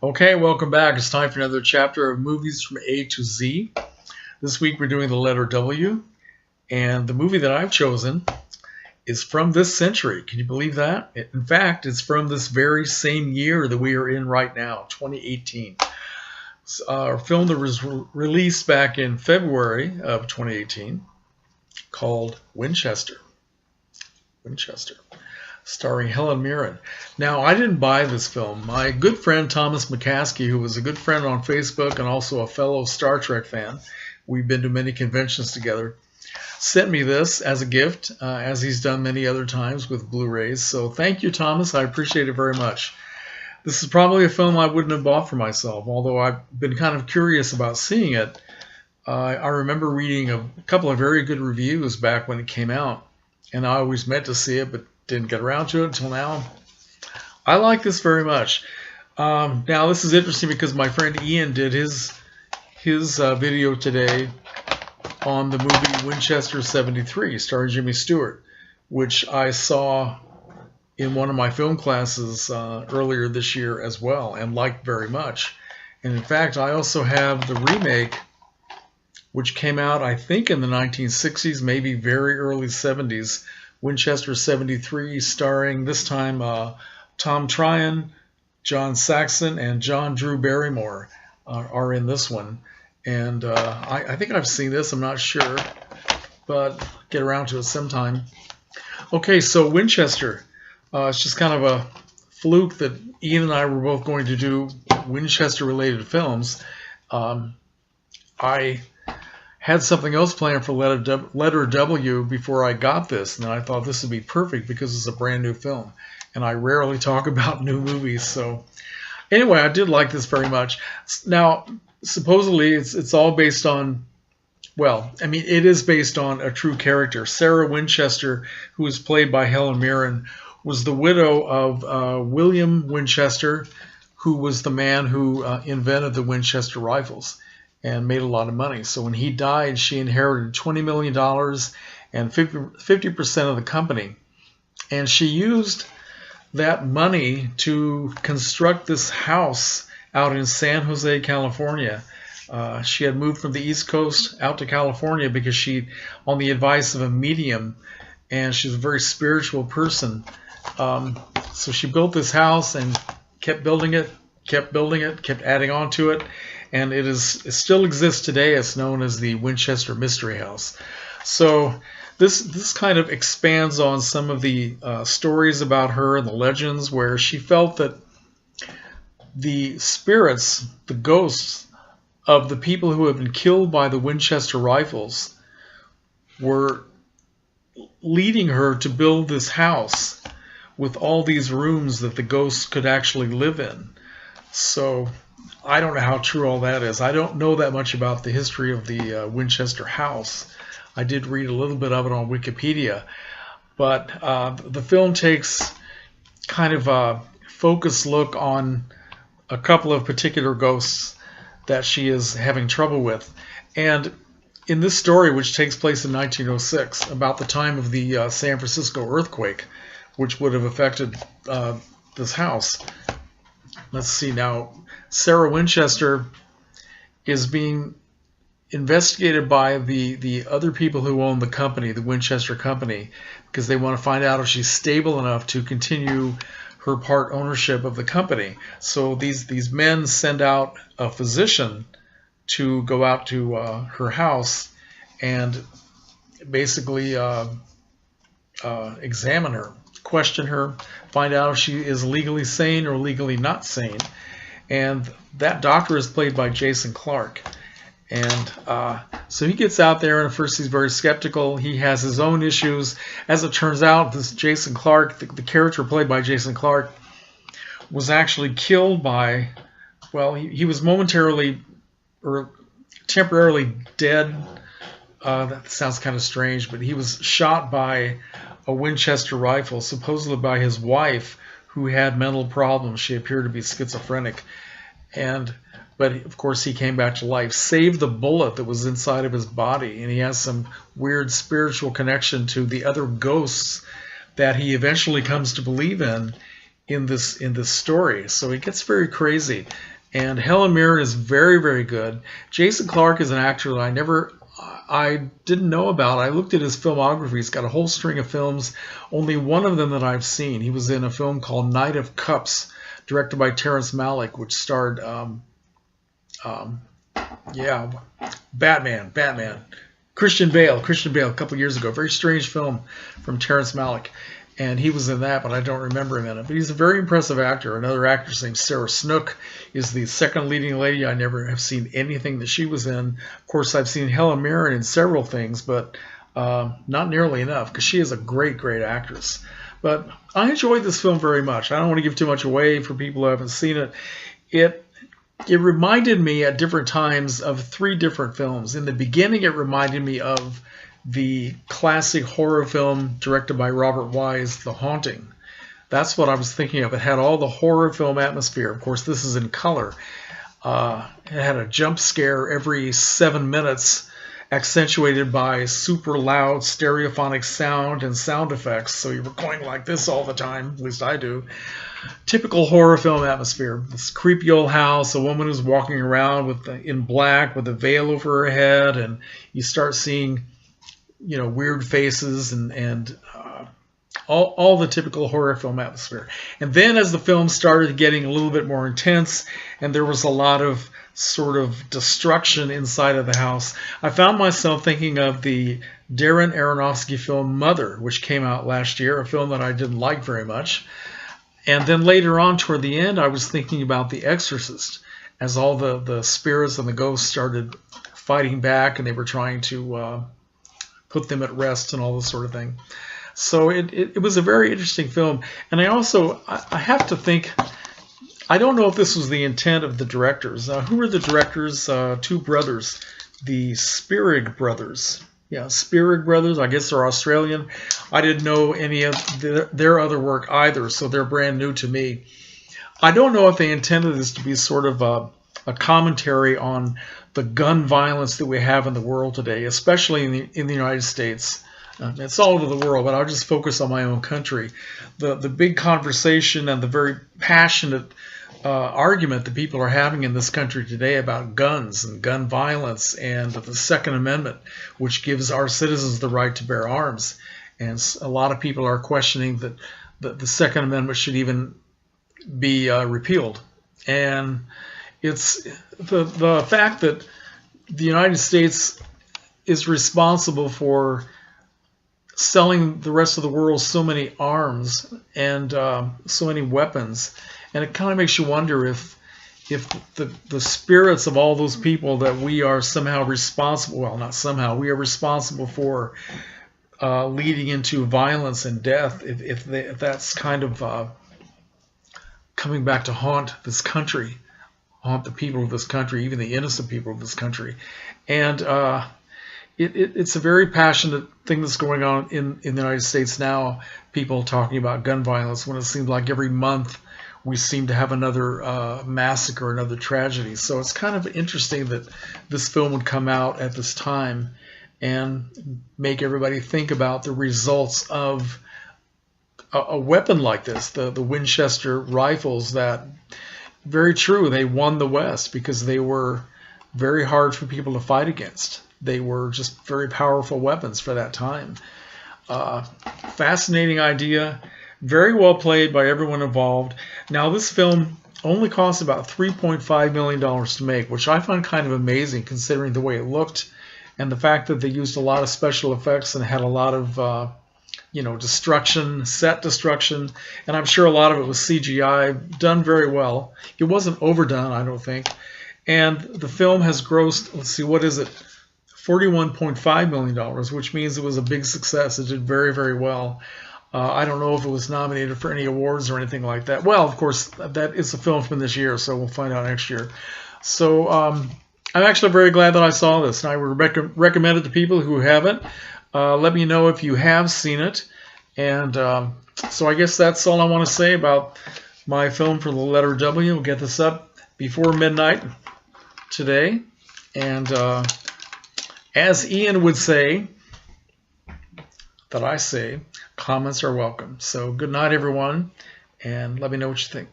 Okay, welcome back. It's time for another chapter of movies from A to Z. This week we're doing the letter W, and the movie that I've chosen is from this century. Can you believe that? In fact, it's from this very same year that we are in right now, 2018. It's a film that was released back in February of 2018 called Winchester. Winchester, starring Helen Mirren. Now, I didn't buy this film. My good friend Thomas McCaskey, who was a good friend on Facebook and also a fellow Star Trek fan, we've been to many conventions together, sent me this as a gift, as he's done many other times with Blu-rays. So thank you, Thomas. I appreciate it very much. This is probably a film I wouldn't have bought for myself, although I've been kind of curious about seeing it. I remember reading a couple of very good reviews back when it came out, and I always meant to see it, but didn't get around to it until now. I like this very much. Now, this is interesting because my friend Ian did his video today on the movie Winchester 73, starring Jimmy Stewart, which I saw in one of my film classes earlier this year as well and liked very much. And in fact, I also have the remake, which came out, I think, in the 1960s, maybe very early 70s, Winchester 73, starring this time Tom Tryon, John Saxon, and John Drew Barrymore are in this one. And I think I've seen this, I'm not sure, but get around to it sometime. Okay, so Winchester. It's just kind of a fluke that Ian and I were both going to do Winchester-related films. I had something else planned for letter W before I got this, and I thought this would be perfect because it's a brand new film, and I rarely talk about new movies. So anyway, I did like this very much. Now, supposedly it's all based on, well, I mean, it is based on a true character. Sarah Winchester, who is played by Helen Mirren, was the widow of William Winchester, who was the man who invented the Winchester rifles and made a lot of money. So when he died, she inherited $20 million and 50% of the company. And she used that money to construct this house out in San Jose, California. She had moved from the East Coast out to California because she, on the advice of a medium, and she's a very spiritual person. So she built this house and kept building it, kept adding on to it. And it still exists today. It's known as the Winchester Mystery House. So this kind of expands on some of the stories about her and the legends, where she felt that the spirits, the ghosts of the people who had been killed by the Winchester rifles were leading her to build this house with all these rooms that the ghosts could actually live in. So I don't know how true all that is. I don't know that much about the history of the Winchester house. I did read a little bit of it on Wikipedia. But the film takes kind of a focused look on a couple of particular ghosts that she is having trouble with. And in this story, which takes place in 1906, about the time of the San Francisco earthquake, which would have affected this house. Let's see now. Sarah Winchester is being investigated by the other people who own the company, the Winchester Company, because they want to find out if she's stable enough to continue her part ownership of the company. So these men send out a physician to go out to her house and basically examine her, question her, find out if she is legally sane or legally not sane. And that doctor is played by Jason Clarke. And so he gets out there, and at first he's very skeptical. He has his own issues. As it turns out, this Jason Clarke, the character played by Jason Clarke, was actually killed by, well, he was momentarily or temporarily dead. That sounds kind of strange, but he was shot by a Winchester rifle, supposedly by his wife, who had mental problems. She appeared to be schizophrenic. But of course he came back to life, saved the bullet that was inside of his body, and he has some weird spiritual connection to the other ghosts that he eventually comes to believe in in this story. So it gets very crazy. And Helen Mirren is very, very good. Jason Clarke is an actor that I didn't know about. I looked at his filmography. He's got a whole string of films, only one of them that I've seen. He was in a film called Knight of Cups, directed by Terrence Malick, which starred, Batman. Christian Bale, a couple years ago. Very strange film from Terrence Malick. And he was in that, but I don't remember him in it. But he's a very impressive actor. Another actress named Sarah Snook is the second leading lady. I never have seen anything that she was in. Of course, I've seen Helen Mirren in several things, but not nearly enough, because she is a great, great actress. But I enjoyed this film very much. I don't want to give too much away for people who haven't seen it. It reminded me at different times of 3 different films. In the beginning, it reminded me of the classic horror film directed by Robert Wise, The Haunting. That's what I was thinking of. It had all the horror film atmosphere. Of course, this is in color. It had a jump scare every 7 minutes, accentuated by super loud stereophonic sound and sound effects. So you were going like this all the time, at least I do. Typical horror film atmosphere. This creepy old house, a woman who's walking around in black with a veil over her head, and you start seeing weird faces and all the typical horror film atmosphere. And then as the film started getting a little bit more intense and there was a lot of sort of destruction inside of the house, I found myself thinking of the Darren Aronofsky film Mother, which came out last year, a film that I didn't like very much. And then later on toward the end, I was thinking about The Exorcist, as all the spirits and the ghosts started fighting back and they were trying to put them at rest and all this sort of thing. So it was a very interesting film. And I have to think, I don't know if this was the intent of the directors. Who were the directors? 2 brothers, the Spierig brothers. Yeah, Spierig brothers. I guess they're Australian. I didn't know any of their other work either, so they're brand new to me. I don't know if they intended this to be sort of a commentary on the gun violence that we have in the world today, especially in the United States. It's all over the world, but I'll just focus on my own country. The big conversation and the very passionate argument that people are having in this country today about guns and gun violence and the Second Amendment, which gives our citizens the right to bear arms. And a lot of people are questioning that the Second Amendment should even be repealed. And it's the fact that the United States is responsible for selling the rest of the world so many arms and so many weapons, and it kind of makes you wonder if the spirits of all those people that we are somehow responsible, well, not somehow, we are responsible for leading into violence and death, if that's kind of coming back to haunt this country, haunt the people of this country, even the innocent people of this country. And it's a very passionate thing that's going on in the United States now, people talking about gun violence, when it seems like every month we seem to have another massacre, another tragedy. So it's kind of interesting that this film would come out at this time and make everybody think about the results of a weapon like this, the Winchester rifles that, very true, they won the West because they were very hard for people to fight against. They were just very powerful weapons for that time. Fascinating idea. Very well played by everyone involved. Now, this film only cost about $3.5 million to make, which I find kind of amazing considering the way it looked and the fact that they used a lot of special effects and had a lot of destruction, set destruction, and I'm sure a lot of it was CGI, done very well. It wasn't overdone, I don't think. And the film has grossed, let's see, what is it? $41.5 million, which means it was a big success. It did very, very well. I don't know if it was nominated for any awards or anything like that. Well, of course, that is a film from this year, so we'll find out next year. So I'm actually very glad that I saw this, and I would recommend it to people who haven't. Let me know if you have seen it. And so I guess that's all I want to say about my film for the letter W. We'll get this up before midnight today. And as Ian would say, that I say, comments are welcome. So good night, everyone, and let me know what you think.